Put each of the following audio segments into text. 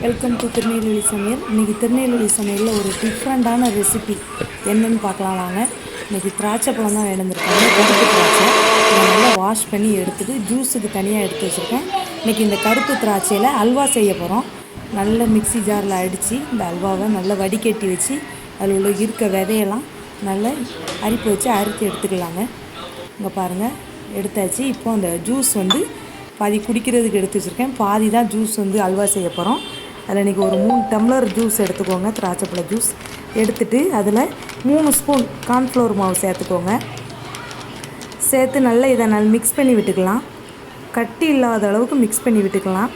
Welcome to Tirunelveli சமையல். இன்றைக்கி திருநெல்வேலி சமையலில் ஒரு டிஃப்ரெண்ட்டான ரெசிபி என்னென்னு பார்க்கலாம் வாங்க. இன்றைக்கி திராட்சை பழம் தான் எழுந்திருக்காங்க, கருப்பு திராட்சை. இதை நல்லா வாஷ் பண்ணி எடுத்துகிட்டு ஜூஸுக்கு தனியாக எடுத்து வச்சுருக்கேன். இன்றைக்கி இந்த கருப்பு திராட்சையில் அல்வா செய்ய போகிறோம். நல்ல மிக்சி ஜாரில் அடித்து இந்த அல்வாவை நல்லா வடிகட்டி வச்சு அதில் உள்ள இருக்க விதையெல்லாம் நல்லா அரிப்பு வச்சு அறுத்து எடுத்துக்கலாங்க. இங்கே பாருங்கள், எடுத்தாச்சு. இப்போ அந்த ஜூஸ் பாதி குடிக்கிறதுக்கு எடுத்து வச்சுருக்கேன், பாதி தான் ஜூஸ் அல்வா செய்ய போகிறோம். அதில் இன்றைக்கி ஒரு 3 டம்ளர் ஜூஸ் எடுத்துக்கோங்க, திராட்சைப்பழ ஜூஸ் எடுத்துகிட்டு அதில் 3 ஸ்பூன் கார்ன்ஃப்ளவர் மாவு சேர்த்துக்கோங்க. சேர்த்து நல்லா இதை நல்லா மிக்ஸ் பண்ணி விட்டுக்கலாம். கட்டி இல்லாத அளவுக்கு மிக்ஸ் பண்ணி விட்டுக்கலாம்.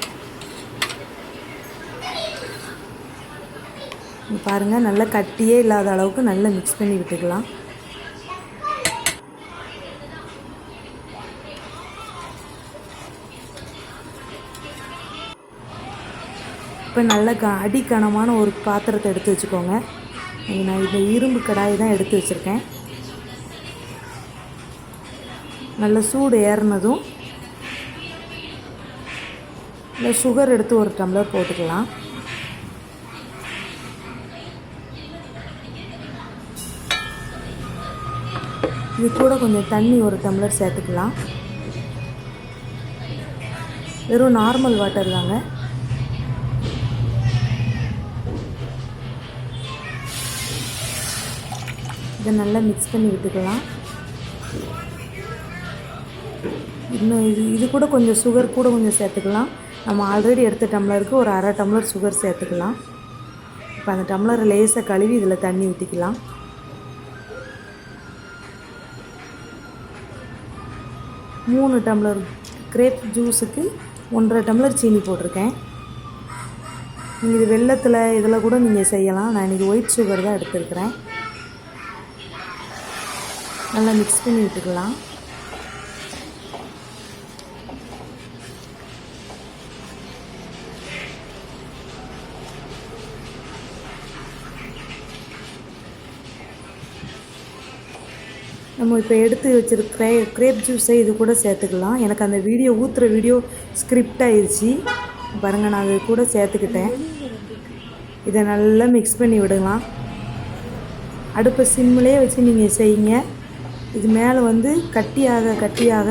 பாருங்கள், நல்லா கட்டியே இல்லாத அளவுக்கு நல்லா மிக்ஸ் பண்ணி விட்டுக்கலாம். இப்போ நல்ல அடிக்கனமான ஒரு பாத்திரத்தை எடுத்து வச்சுக்கோங்க. நான் இந்த இரும்பு கடாய் தான் எடுத்து வச்சுருக்கேன். நல்ல சூடு ஏறினதும் இல்லை சுகர் எடுத்து 1 டம்ளர் போட்டுக்கலாம். இது கூட கொஞ்சம் தண்ணி 1 டம்ளர் சேர்த்துக்கலாம். வெறும் நார்மல் வாட்டர் தாங்க. இதை நல்லா மிக்ஸ் பண்ணி விட்டுக்கலாம். இன்னும் இது கூட கொஞ்சம் சுகர் கூட கொஞ்சம் சேர்த்துக்கலாம். நம்ம ஆல்ரெடி எடுத்த டம்ளருக்கு ஒரு 1/2 டம்ளர் சுகர் சேர்த்துக்கலாம். இப்போ அந்த டம்ளரை லேசாக கழுவி இதில் தண்ணி ஊற்றிக்கலாம். மூணு டம்ளர் கிரேப் ஜூஸுக்கு 1/2 டம்ளர் சீனி போட்டிருக்கேன். நீங்கள் இது வெல்லத்தில் இதில் கூட நீங்கள் செய்யலாம். நான் இன்றைக்கி ஒயிட் சுகர் தான் எடுத்துருக்கிறேன். நல்லா மிக்ஸ் பண்ணி விட்டுக்கலாம். நம்ம இப்போ எடுத்து வச்சுருக்கிற கிரேப் ஜூஸை இது கூட சேர்த்துக்கலாம். எனக்கு அந்த ஊற்றுற வீடியோ ஸ்கிரிப்ட் ஆயிடுச்சு பாருங்கள், நான் அது கூட சேர்த்துக்கிட்டேன். இதை நல்லா மிக்ஸ் பண்ணி விடலாம். அடுப்பை சிம்மிலே வச்சு நீங்கள் செய்யுங்க. இது மேலே கட்டியாக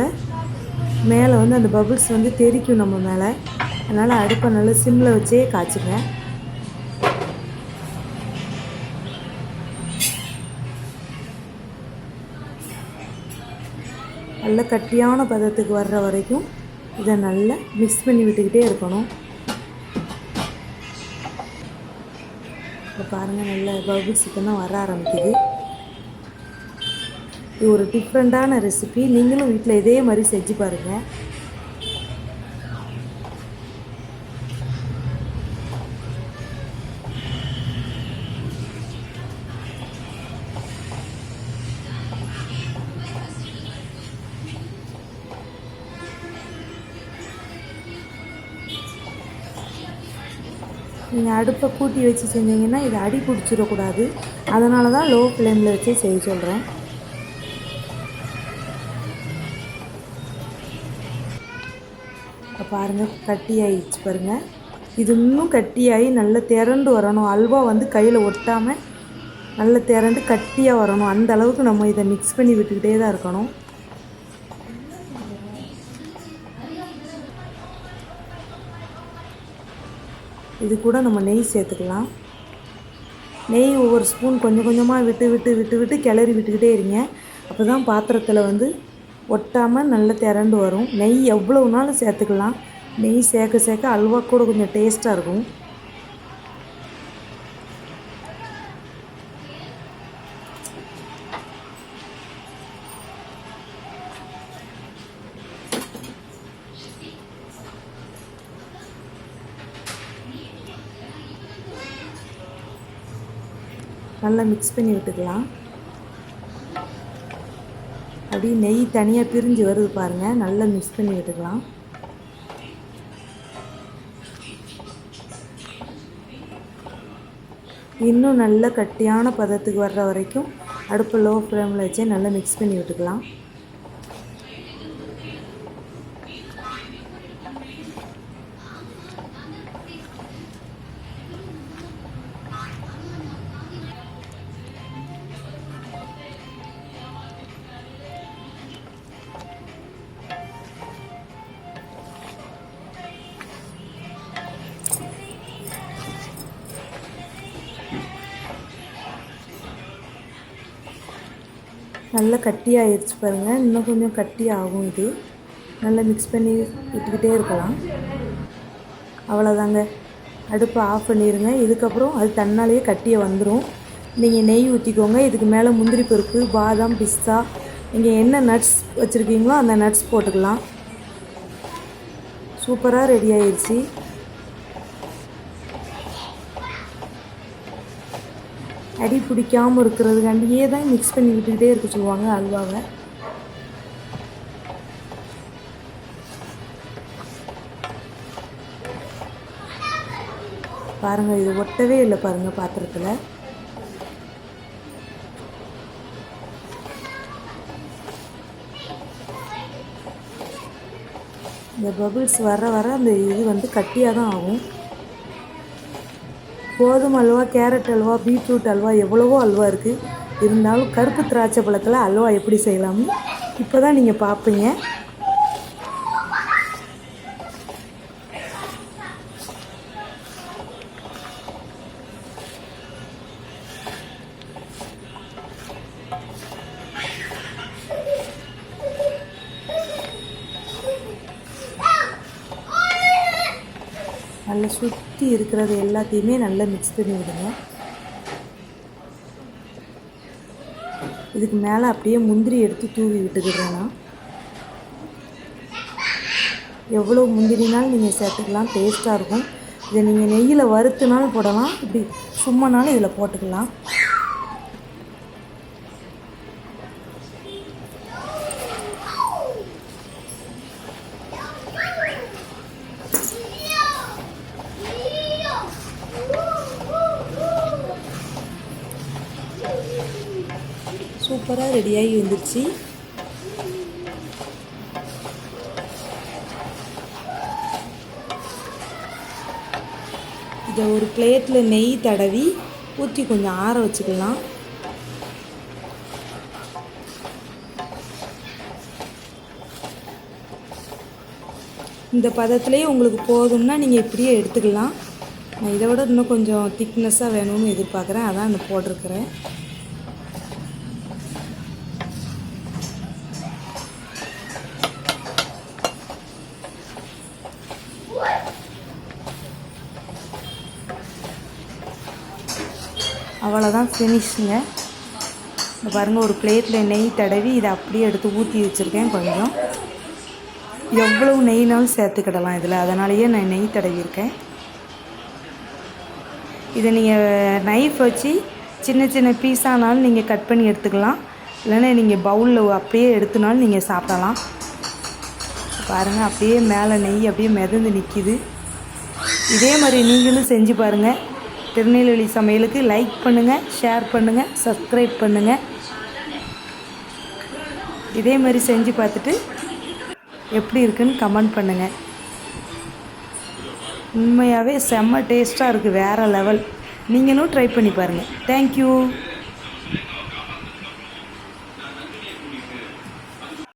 மேலே அந்த பபுள்ஸ் தெறிக்கும் நம்ம மேலே. அதனால் அடுப்பை நல்லா சிம்மில் வச்சே காய்ச்சுங்க. நல்லா கட்டியான பதத்துக்கு வர்ற வரைக்கும் இதை நல்லா மிக்ஸ் பண்ணி விட்டுக்கிட்டே இருக்கணும். இப்போ பாருங்கள், நல்ல பபுள்ஸ் இப்போ தான் வர ஆரம்பிக்குது. இது ஒரு டிஃப்ரெண்ட்டான ரெசிபி. நீங்களும் வீட்டில் இதே மாதிரி செஞ்சு பாருங்கள். நீங்கள் அடுப்பை கூட்டி வச்சு செஞ்சீங்கன்னா இது அடி பிடிச்சிடக்கூடாது. அதனால தான் லோ ஃப்ளேமில் வச்சு செய்ய சொல்கிறேன். பாருங்கள், கட்டி ஆகிடுச்சு பாருங்கள். இது இன்னும் கட்டியாகி நல்லா திரண்டு வரணும். அல்வா கையில் ஒட்டாமல் நல்லா திரண்டு கட்டியாக வரணும். அந்த அளவுக்கு நம்ம இதை மிக்ஸ் பண்ணி விட்டுக்கிட்டே தான் இருக்கணும். இது கூட நம்ம நெய் சேர்த்துக்கலாம். நெய் ஒவ்வொரு ஸ்பூன் கொஞ்சம் கொஞ்சமாக விட்டு கிளறி விட்டுக்கிட்டே இருங்க. அப்போ தான் பாத்திரத்தில் ஒட்டாமல் நல்லா திரண்டு வரும். நெய் எவ்வளவுனாலும் சேர்த்துக்கலாம். நெய் சேர்க்க அல்வா கூட கொஞ்சம் டேஸ்ட்டாக இருக்கும். நல்லா மிக்ஸ் பண்ணி விட்டுக்கலாம். அப்படியே நெய் தனியாக பிரிஞ்சு வருது பாருங்கள். நல்லா மிக்ஸ் பண்ணி விட்டுக்கலாம். இன்னும் நல்ல கட்டியான பதத்துக்கு வர்ற வரைக்கும் அடுப்பு லோ ஃப்ளேமில் வச்சே நல்லா மிக்ஸ் பண்ணி விட்டுக்கலாம். நல்லா கட்டியாகிடுச்சு பாருங்கள். இன்னும் கொஞ்சம் கட்டி ஆகும். இது நல்லா மிக்ஸ் பண்ணி விட்டுக்கிட்டே இருக்கலாம். அவ்வளோதாங்க. அடுப்பை ஆஃப் பண்ணிடுங்க. இதுக்கப்புறம் அது தன்னாலேயே கட்டியே வந்துடும். நீங்கள் நெய் ஊற்றிக்கோங்க. இதுக்கு மேலே முந்திரி பருப்பு, பாதாம், பிஸ்தா, நீங்கள் என்ன நட்ஸ் வச்சுருக்கீங்களோ அந்த நட்ஸ் போட்டுக்கலாம். சூப்பராக ரெடி ஆயிடுச்சு. அடி பிடிக்காமல் இருக்கிறதுக்காண்டியே தான் மிக்ஸ் பண்ணி விட்டுக்கிட்டே இருக்க சொல்லுவாங்க அல்வாவை. பாருங்கள், இது ஒட்டவே இல்லை பாருங்கள் பாத்திரத்தில். இந்த பபிள்ஸ் வர வர அந்த இது வந்து கட்டியாக தான் ஆகும். கோதுமை அல்வா, கேரட் அல்வா, பீட்ரூட் அல்வா, எவ்வளவோ அல்வா இருக்குது. இருந்தாலும் கருப்பு திராட்சை பழத்தில் அல்வா எப்படி செய்யலாம்னு இப்போ தான் நீங்கள் பார்ப்பீங்க. நல்லா சுற்றி இருக்கிறது எல்லாத்தையுமே நல்லா மிக்ஸ் பண்ணி விடுங்க. இதுக்கு மேலே அப்படியே முந்திரி எடுத்து தூவி விட்டுக்கிடுறேன்னா, எவ்வளோ முந்திரினாலும் நீங்கள் சேர்த்துக்கலாம், டேஸ்ட்டாக இருக்கும். இதை நீங்கள் நெய்யில் வறுத்துனாலும் போடலாம், இப்படி சும்மானாலும் இதில் போட்டுக்கலாம். சூப்பராக ரெடியாகி வந்துடுச்சு. இதை ஒரு பிளேட்டில் நெய் தடவி ஊற்றி கொஞ்சம் ஆற வச்சுக்கலாம். இந்த பதத்துலேயே உங்களுக்கு போதும்னா நீங்கள் இப்படியே எடுத்துக்கலாம். நான் இதை விட இன்னும் கொஞ்சம் திக்னஸ்ஸாக வேணும்னு எதிர்பார்க்குறேன், அதான் நான் போட்டிருக்கிறேன். அவ்வளோதான், ஃபினிஷுங்க. இந்த பாருங்கள், ஒரு பிளேட்டில் நெய் தடவி இதை அப்படியே எடுத்து ஊற்றி வச்சுருக்கேன். கொஞ்சம் எவ்வளவு நெய்னாலும் சேர்த்துக்கிடலாம் இதில், அதனாலேயே நான் நெய் தடவியிருக்கேன். இதை நீங்கள் நைஃப் வச்சு சின்ன சின்ன பீஸானாலும் நீங்கள் கட் பண்ணி எடுத்துக்கலாம், இல்லைன்னா நீங்கள் பவுலில் அப்படியே எடுத்துனாலும் நீங்கள் சாப்பிடலாம். பாருங்கள், அப்படியே மேலே நெய் அப்படியே மிதந்து நிற்கிது. இதே மாதிரி நீங்களும் செஞ்சு பாருங்கள். திருநெல்வேலி சமையலுக்கு லைக் பண்ணுங்கள், ஷேர் பண்ணுங்கள், சப்ஸ்கிரைப் பண்ணுங்கள். இதே மாதிரி செஞ்சு பார்த்துட்டு எப்படி இருக்குன்னு கமெண்ட் பண்ணுங்கள். உண்மையாகவே செம்ம டேஸ்ட்டாக இருக்குது, வேறு லெவல். நீங்களும் ட்ரை பண்ணி பாருங்கள். தேங்க்யூ.